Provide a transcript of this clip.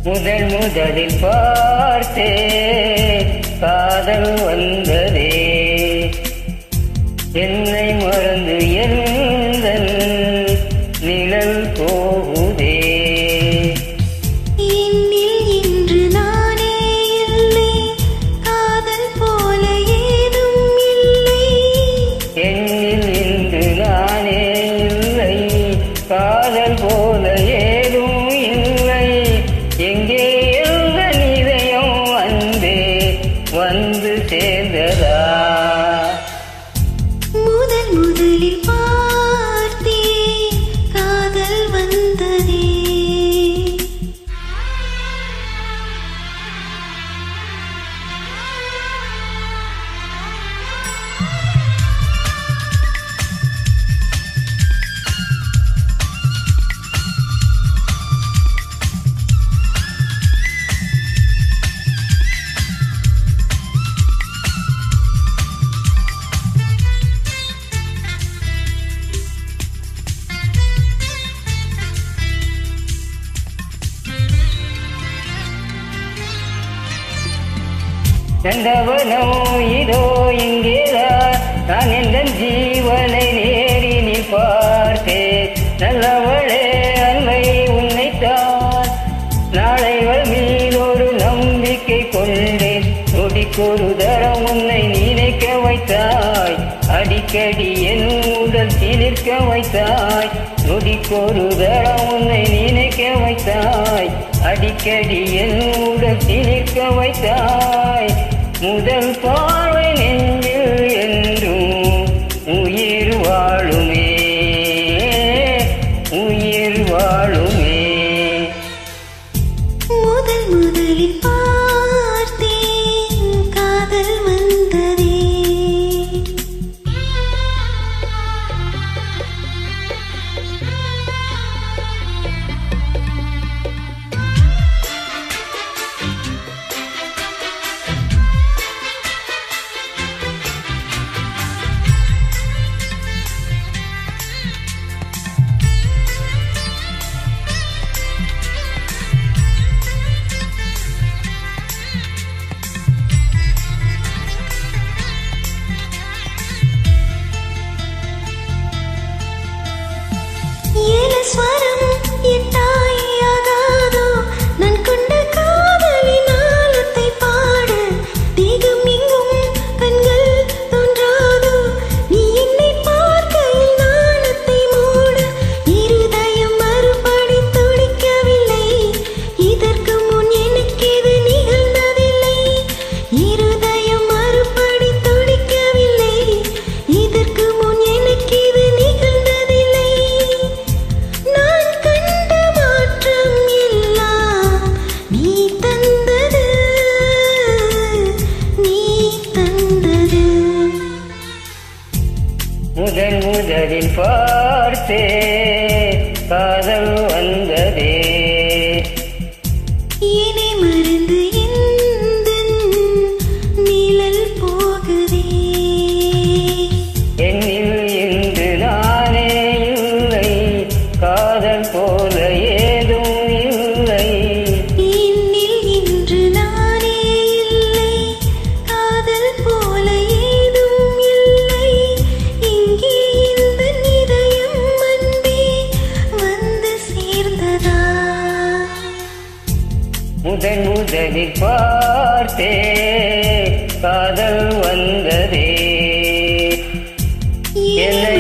முதலில் பார்த்தே காதல் வந்ததே என்னை மறந்து எந்தன் நிழல் போகுதே என்னில் இன்று நானே இல்லை காதல் போல ஏதும் இல்லை என்னில் இன்று நானே இல்லை காதல் போல ஏதும் இல்லை எங்கே எந்த இதயம் வந்து சேர்ந்ததா முதலில் பார்த்தே காதல் வந்ததே நந்தவனோ இதோ இங்கேதான் நான் எந்த ஜீவனை நேரினில் பார்த்தேன் நல்லவளே அன்னை உன்னைத்தான் நாளைவள் மீதொரு நம்பிக்கை கொண்டேன் நொடிக்கொரு தரம் உன்னை நினைக்க வைத்தாய் அடிக்கடி என் உடல் சிலிர்க்க வைத்தாய் நொடிக்கொரு தரம் உன்னை நினைக்க வைத்தாய் அடிக்கடி என் உடல் சிலிர்க்க வைத்தாய் முதல் பார்வை நெஞ்சில் என்றும் உயிர் வாழுமே உயிர் வாழுமே முதலில் பார்த்தேன் காதல் வந்ததே ஸ்வரம் எட்டாயாகாதோ நான் கொண்ட காதலின் ஆழத்தை பாட தேகம் எங்கும் கண்கள் தோன்றாதோ நீ என்னை பார்க்கையில் நாணத்தை மூட இருதயம் மறுபடி துடிக்கவில்லை இதற்கு முன் எனக்கு இது நிகழ்ந்ததில்லை இருதயம் மறுபடி துடிக்கவில்லை இதற்கு முன் எனக்கு இது நிகழ்ந்ததில்லை நான் கண்ட மாற்றம் எல்லாம் நீ தந்தது முதலில் பார்த்தே காதல் வந்ததே என்னை மறந்து எந்தன் நிழல் போகுதே என்னில் இன்று நானே இல்லை காதல் போல ஏதும் இல்லை என்னில் இன்று நானே இல்லை காதல் போல ஏதும் இல்லை இங்கே இந்த இதயம் அன்பே வந்து சேர்ந்ததா முதலில் பார்த்தே காதல் வந்ததே என்னை